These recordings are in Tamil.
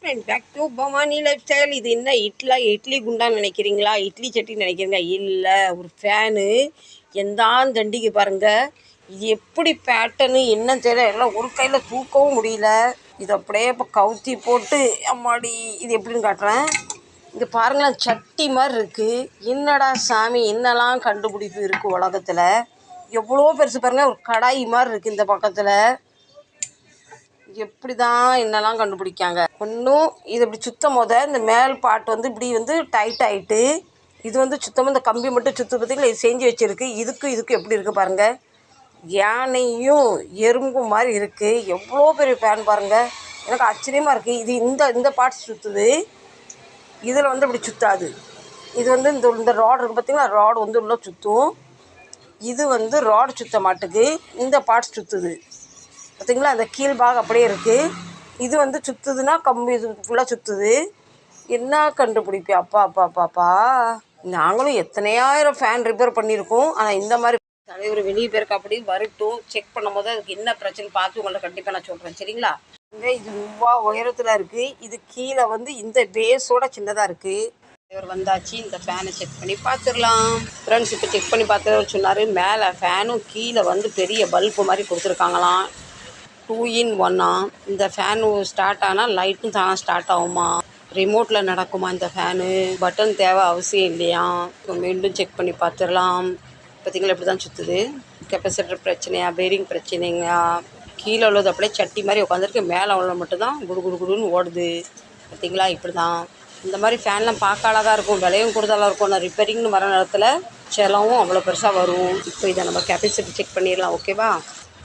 Back to Bhavani life style. இது என்ன இட்லி குண்டான்னு நினைக்கிறீங்களா? இட்லி சட்டி நினைக்கிறீங்க? இல்லை, ஒரு ஃபேனு. எந்தான் தண்டிக்கு பாருங்கள். இது எப்படி பேட்டர்னு என்ன தெரியல, எல்லாம் ஒரு கையில் தூக்கவும் முடியல. இது அப்படியே இப்போ கவுத்தி போட்டு அம்மாடி இது எப்படின்னு காட்டுறேன். இது பாருங்களேன், சட்டி மாதிரி இருக்குது. என்னடா சாமி, என்னெல்லாம் கண்டுபிடிப்பு இருக்குது உலகத்தில். எவ்வளோ பெருசு பாருங்கள், ஒரு கடாய் மாதிரி இருக்குது. இந்த பக்கத்தில் எப்படி தான் என்னெல்லாம் கண்டுபிடிக்காங்க. ஒன்றும் இது இப்படி சுத்தம் போத இந்த மேல் பாட்டு வந்து இப்படி வந்து டைட் ஆகிட்டு, இது வந்து சுத்தமாக இந்த கம்பி மட்டும் சுற்று பார்த்திங்களா, இது செஞ்சு வச்சுருக்கு. இதுக்கு எப்படி இருக்குது பாருங்கள். யானையும் எறும்பும் மாதிரி இருக்குது. எவ்வளோ பெரிய ஃபேன் பாருங்கள். எனக்கு ஆச்சரியமாக இருக்குது. இது இந்த பார்ட்ஸ் சுற்றுது, இதில் வந்து இப்படி சுற்றாது. இது வந்து இந்த ராடு இருக்குது பார்த்திங்களா, ராடு வந்து உள்ளே சுற்றும். இது வந்து ராடு சுற்ற மாட்டுக்கு, இந்த பார்ட்ஸ் சுற்றுது பார்த்திங்களா. அந்த கீழ்பாகம் அப்படியே இருக்குது. இது வந்து சுற்றுதுன்னா கம்பி இது ஃபுல்லாக சுற்றுது. என்ன கண்டுபிடிப்பி அப்பா அப்பா அப்பாப்பா. நாங்களும் எத்தனையாயிரம் ஃபேன் ரிப்பேர் பண்ணியிருக்கோம். ஆனால் இந்த மாதிரி தலைவர் வெளியே பேருக்கு அப்படி வரட்டும், செக் பண்ணும் போது அதுக்கு என்ன பிரச்சனை பார்த்து உங்கள்ட்ட கண்டிப்பாக நான் சொல்கிறேன், சரிங்களா. இது ரூபா உயரத்தில் இருக்குது. இது கீழே வந்து இந்த பேஸோட சின்னதாக இருக்குது. இவர் வந்தாச்சு, இந்த ஃபேனை செக் பண்ணி பார்த்துடலாம். ஃப்ரெண்ட்ஸ், இப்போ செக் பண்ணி பார்த்துட்டு சொன்னார். மேலே ஃபேனும் கீழே வந்து பெரிய பல்பு மாதிரி கொடுத்துருக்காங்களாம். 2 in 1 இந்த ஃபேனு ஸ்டார்ட் ஆனால் லைட்டும் தானாக ஸ்டார்ட் ஆகுமா, ரிமோட்டில் நடக்குமா இந்த ஃபேனு, பட்டன் தேவை அவசியம் இல்லையா. இப்போ மீண்டும் செக் பண்ணி பார்த்துடலாம். பார்த்திங்களா இப்படி தான் சுற்றுது. கெப்பாசிட்டர் பிரச்சனையா, பேரிங் பிரச்சனைங்களா. கீழே உள்ளது அப்படியே சட்டி மாதிரி உட்காந்துருக்கு, மேலே உள்ள மட்டும்தான் குடுன்னு ஓடுது. பார்த்திங்களா இப்படி தான். இந்த மாதிரி ஃபேன்லாம் பார்க்க அழகாக இருக்கும், விலையும் கூடுதலாக இருக்கும். நான் ரிப்பேரிங்னு வர நேரத்தில் செலவும் அவ்வளோ பெருசாக வரும். இப்போ இதை நம்ம கெப்பாசிட்டி செக் பண்ணிடலாம், ஓகேவா.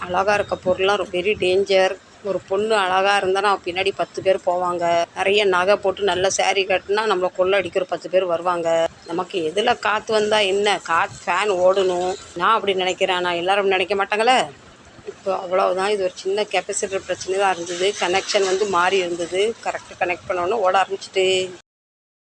அழகாக இருக்க பொருள்லாம் வெரி டேஞ்சர். ஒரு பொண்ணு அழகாக இருந்தால் நான் பின்னாடி 10 பேர் போவாங்க. நிறைய நகை போட்டு நல்ல சேரீ கட்டினா நம்மளை கொள்ள அடிக்கிற 10 பேர் வருவாங்க. நமக்கு எதில் காற்று வந்தால் என்ன, ஃபேன் ஓடணும். நான் அப்படி நினைக்கிறேன், நான் எல்லோரும் நினைக்க மாட்டாங்களே. இப்போ அவ்வளோதான். இது ஒரு சின்ன கெப்பாசிட்டர் பிரச்சனை தான் இருந்தது. கனெக்ஷன் வந்து மாறி இருந்தது. கரெக்டாக கனெக்ட் பண்ணோன்னு ஓட ஆரம்பிச்சிட்டு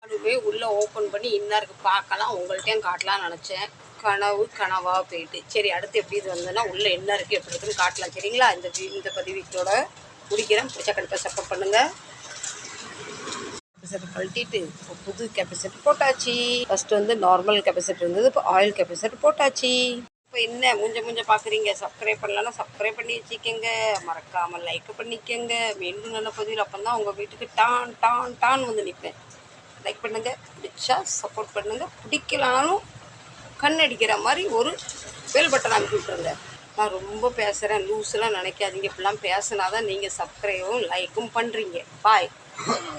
அதுவே உள்ளே ஓப்பன் பண்ணி இன்னாருக்கு பார்க்கலாம், உங்கள்கிட்டையும் காட்டலாம்னு நினச்சேன். கனவாக போயிட்டு, சரி அடுத்து எப்படி இது வந்ததுன்னா உள்ளே என்ன இருக்குது எப்படி இருக்குன்னு காட்டலாம், சரிங்களா. இந்த பதிவீட்டோட முடிக்கிறேன். பிடிச்ச கண்டிப்பாக சப்போர்ட் பண்ணுங்கள். கெப்பாசிட்டர் கழட்டிட்டு இப்போ புது கெப்பாசிட்டர் போட்டாச்சு. ஃபஸ்ட்டு வந்து நார்மல் கெப்பாசிட்டர் இருந்தது, இப்போ ஆயில் கெப்பாசிட்டர் போட்டாச்சு. இப்போ என்ன மூஞ்ச பார்க்குறீங்க? சப்ஸ்கிரைப் பண்ணலன்னா சப்ஸ்கிரைப் பண்ணி வச்சுக்கோங்க. மறக்காமல் லைக் பண்ணிக்கோங்க. மீண்டும் நல்ல பதிவில் அப்போ தான் உங்கள் வீட்டுக்கு டான் வந்து நிற்பேன். லைக் பண்ணுங்கள், பிடிச்சா சப்போர்ட் பண்ணுங்கள். பிடிக்கலானாலும் கண் அடிக்கிற மாதிரி ஒரு பெல் பட்டன் அனுப்பி விட்டுருங்க. நான் ரொம்ப பேசுகிறேன், லூஸ்லாம் நினைக்காதீங்க. இப்படிலாம் பேசினா தான் நீங்கள் சப்ஸ்கிரைபும் லைக்கும் பண்ணுறீங்க. பாய்.